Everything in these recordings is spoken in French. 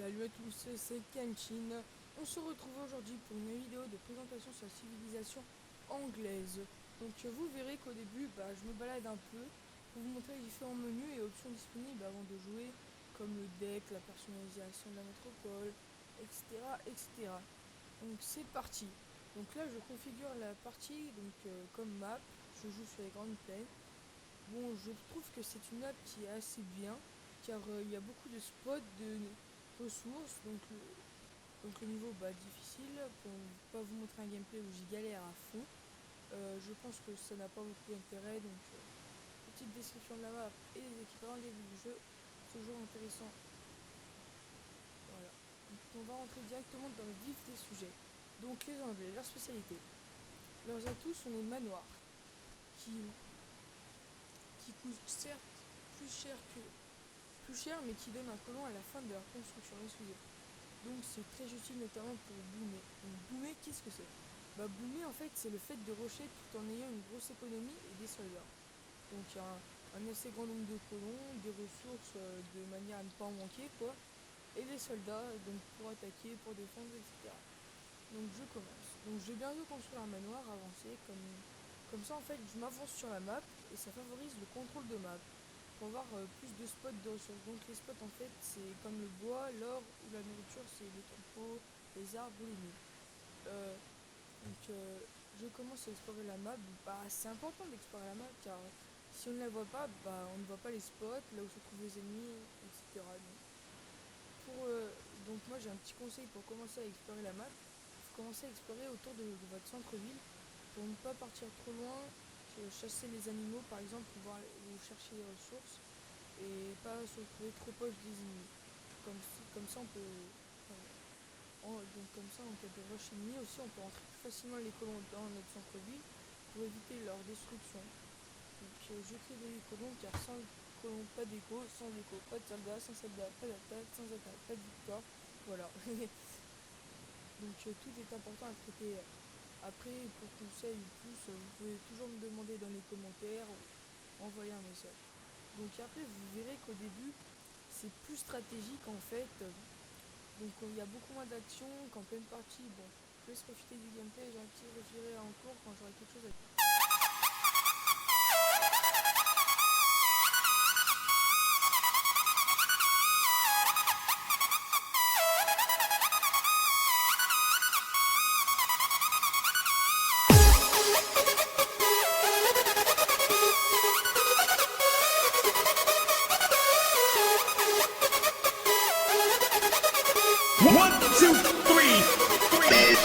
Salut à tous, c'est Kenshin. On se retrouve aujourd'hui pour une vidéo de présentation sur la civilisation anglaise. Donc vous verrez qu'au début, je me balade un peu pour vous montrer les différents menus et options disponibles avant de jouer, comme le deck, la personnalisation de la métropole, etc. etc. Donc c'est parti. Donc là je configure la partie comme map, je joue sur les grandes plaines. Bon, je trouve que c'est une map qui est assez bien, car il y a beaucoup de spots de ressources, donc le niveau difficile, pour ne pas vous montrer un gameplay où j'y galère à fond. Je pense que ça n'a pas beaucoup d'intérêt, petite description de la map et des équipements au début du jeu, toujours intéressant. Voilà, donc on va rentrer directement dans le vif des sujets. Donc les Anglais, leur spécialité, leurs atouts sont les manoirs, qui coûtent certes plus cher mais qui donnent un colon à la fin de leur construction, excusez. Donc c'est très utile notamment pour boomer. Donc boomer, qu'est-ce que c'est? Boomer en fait c'est le fait de rusher tout en ayant une grosse économie et des soldats. Donc il y a un assez grand nombre de colons, des ressources de manière à ne pas en manquer quoi, et des soldats donc pour attaquer, pour défendre, etc. Donc je commence. Donc je vais bientôt construire un manoir avancé comme ça en fait je m'avance sur la map et ça favorise le contrôle de map pour avoir plus de spots de ressources. Donc les spots en fait c'est comme le bois, l'or ou la nourriture, c'est les troupeaux, les arbres ou les mines. Je commence à explorer la map. C'est important d'explorer la map car si on ne la voit pas, on ne voit pas les spots, là où se trouvent les ennemis, etc. Donc moi j'ai un petit conseil pour commencer à explorer la map. Il faut commencer à explorer autour de votre centre-ville pour ne pas partir trop loin, chasser les animaux par exemple pour voir où chercher les ressources et pas se retrouver trop proche des ennemis. Comme ça on peut comme ça en cas de rush ennemi aussi on peut rentrer plus facilement les colons dans notre centre-ville pour éviter leur destruction. Donc je crée des colons car sans colons pas d'écho, sans écho pas de soldats, sans soldats pas d'attaque, sans attaque pas de victoire. Voilà. Donc tout est important à traiter. Après pour conseils ou plus, vous pouvez toujours me demander dans les commentaires ou envoyer un message. Donc après vous verrez qu'au début c'est plus stratégique en fait. Donc il y a beaucoup moins d'action qu'en pleine partie. Bon, je laisse profiter du gameplay, j'y réfléchirai en cours quand j'aurai quelque chose à dire. One, two, three. Give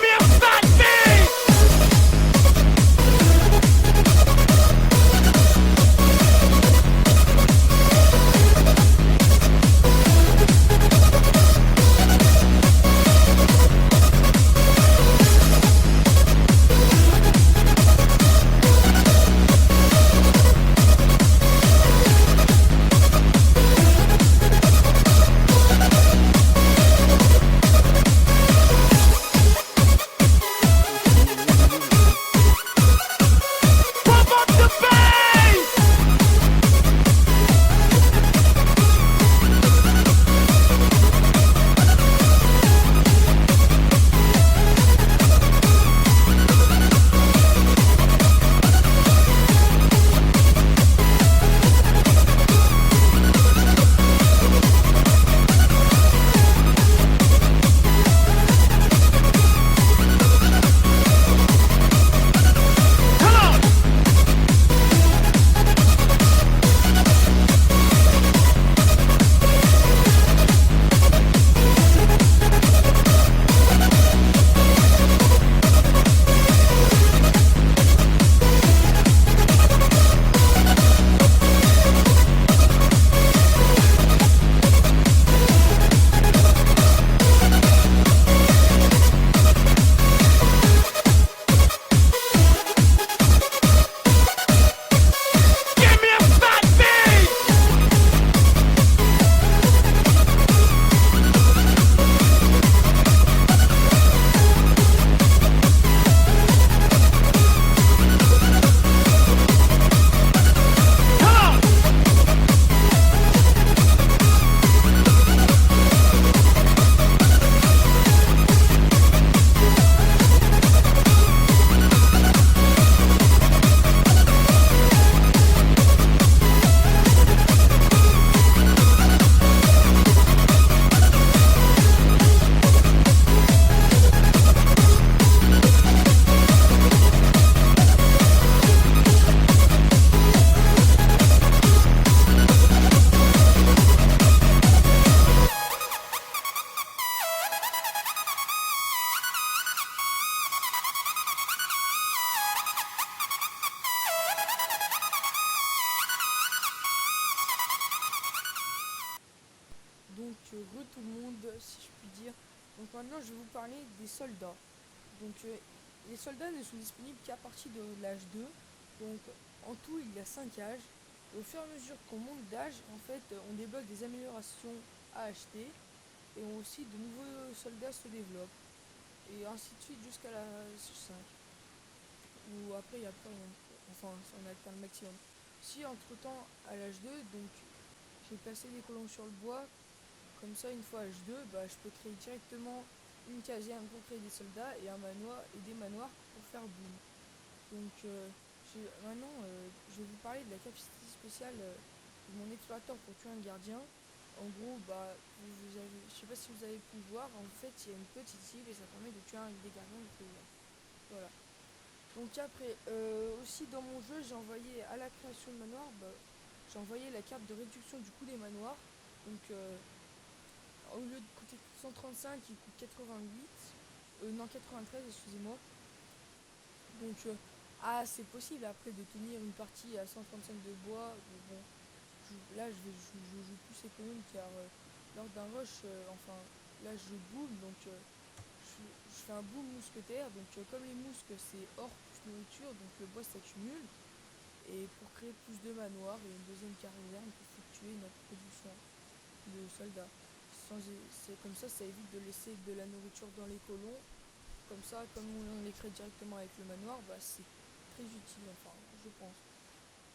me a fat beat! donc tout le monde, si je puis dire. Donc maintenant je vais vous parler des soldats. Donc les soldats ne sont disponibles qu'à partir de l'âge 2. Donc en tout il y a 5 âges. Et au fur et à mesure qu'on monte d'âge, en fait on débloque des améliorations à acheter. Et aussi de nouveaux soldats se développent. Et ainsi de suite jusqu'à la 5. Ou après il n'y a pas rien. Enfin on atteint le maximum. Si entre temps à l'âge 2, donc j'ai placé des colons sur le bois, comme ça une fois à l'âge 2, je peux créer directement une caserne pour créer des soldats et un manoir et des manoirs pour faire boom. Donc maintenant je vais vous parler de la capacité spéciale de mon explorateur pour tuer un gardien. En gros, je sais pas si vous avez pu le voir, en fait il y a une petite cible et ça permet de tuer des gardiens de prison. Voilà. Donc après, aussi dans mon jeu, j'ai envoyé à la création de manoir, j'ai envoyé la carte de réduction du coût des manoirs. Donc au lieu de coûter 135, il coûte 88. Non, 93, excusez-moi. Donc c'est possible après de tenir une partie à 135 de bois. Mais bon, là je joue plus économe car lors d'un rush, là je boom, donc je fais un boom mousquetaire. Donc comme les mousques c'est or plus nourriture, donc le bois s'accumule. Et pour créer plus de manoirs et une deuxième caserne pour fluctuer notre production de soldats. C'est comme ça évite de laisser de la nourriture dans les colons. Comme ça, comme on les crée directement avec le manoir, c'est très utile, je pense.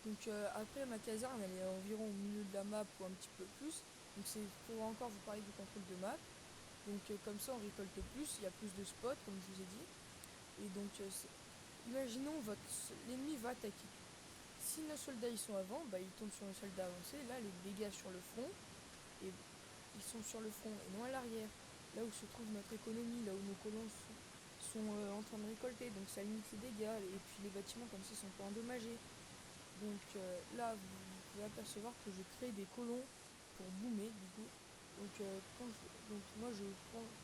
Donc après, ma caserne, elle est environ au milieu de la map ou un petit peu plus. Donc c'est pour encore vous parler du contrôle de map. Donc comme ça, on récolte plus, il y a plus de spots, comme je vous ai dit. Et donc, imaginons l'ennemi va attaquer. Si nos soldats ils sont avant, ils tombent sur un soldat avancé. Là, les dégâts sur le front, et ils sont sur le front et non à l'arrière. Là où se trouve notre économie, là où nos colons sont en train de récolter. Donc ça limite les dégâts. Et puis les bâtiments comme ça sont pas endommagés. Donc là, vous pouvez apercevoir que je crée des colons pour boomer du coup. Donc, moi je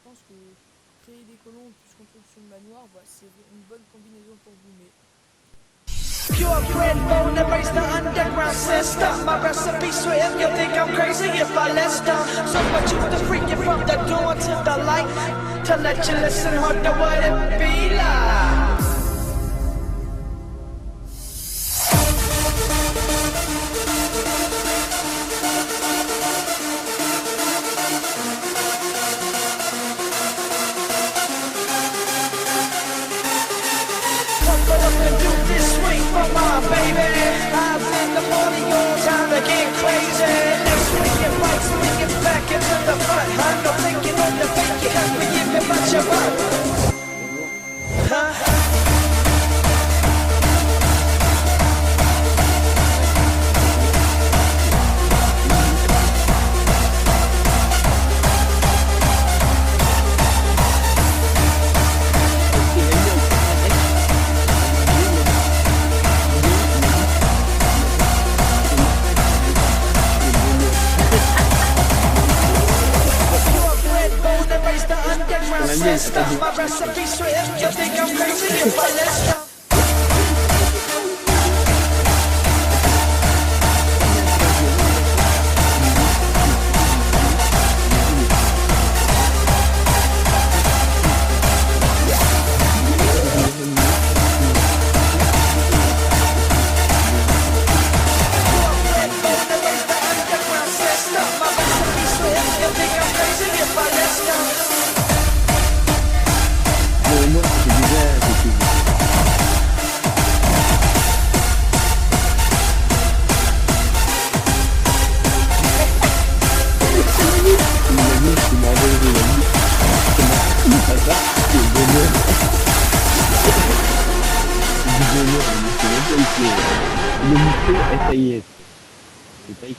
pense que créer des colons plus construction de manoir, c'est une bonne combinaison pour boomer. Purebred bone, embrace the underground system. My recipe sweet, you think I'm crazy if I list them. So much you to freak you from the dawn to the light. To let you listen, wonder what it be like. My recipe sweet, you think I'm crazy if I list them. Le micro est taillé. C'est taillé.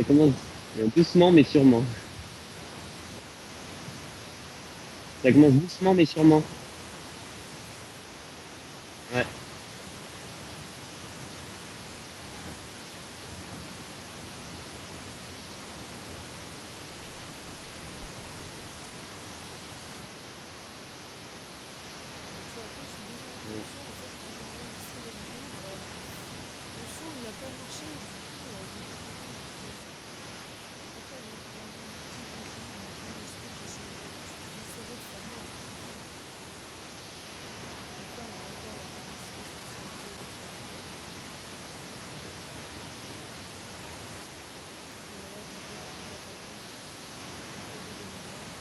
Ça commence doucement mais sûrement. Ça commence doucement mais sûrement. Ouais. Tu vois, après, je suis déjà en tension. En fait, quand j'ai enregistré la vidéo, bah, le son il n'a pas marché. Du coup, j'ai pas compris pourquoi. C'est pour ça que j'ai fait un petit continue. Maintenant, j'espère que j'essaierai de faire mieux la prochaine fois. Donc là, on a encore enregistré sur sa vidéo d'expérimentation. Et voilà, donc là, on va taper un peu de déménage.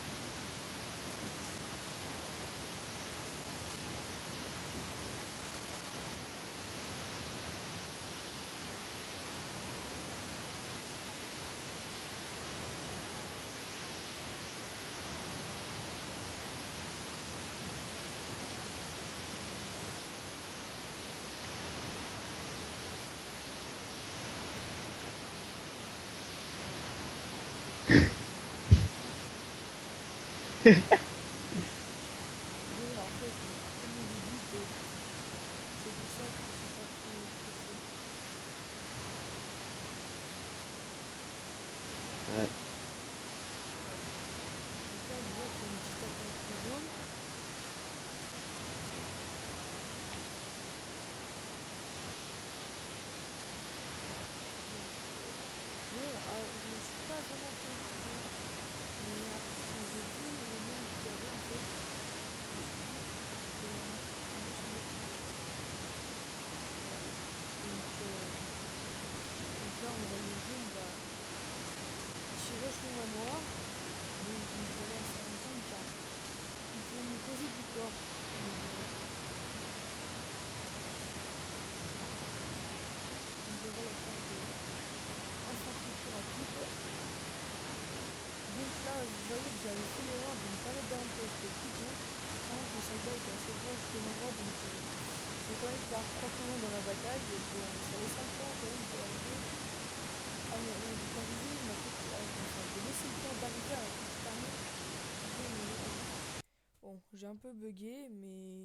Mais en fait, comme au début, c'est pour ça que c'est pas très fort. Ouais. Donc là, déjà, tu as une petite attaque jaune. Donc, bon, je me suis pas vraiment plaint du jeu. Mais après, quand j'ai vu le nombre qu'il y avait, en fait, je me suis dit qu'il fallait vraiment tourner sur le plus. Voilà. Donc, donc là, on voit le jaune, bah, il chie vachement à moi. Donc, voilà, c'est un jaune car il peut me causer du tort. Donc, voilà. Donc, voilà la carte de infrastructure rapide. Donc là, vous voyez que j'avais fait l'erreur de ne pas mettre d'avant-poste piton, sachant que le soldat était assez proche de moi, donc j'ai quand même perdre 3 points dans la bataille. Et bon, ça laisse 5 points quand même pour arriver à ma petite, enfin, de laisser le temps d'arriver à la petite armée qui vient me rejoindre. Bon, j'ai un peu bugué, mais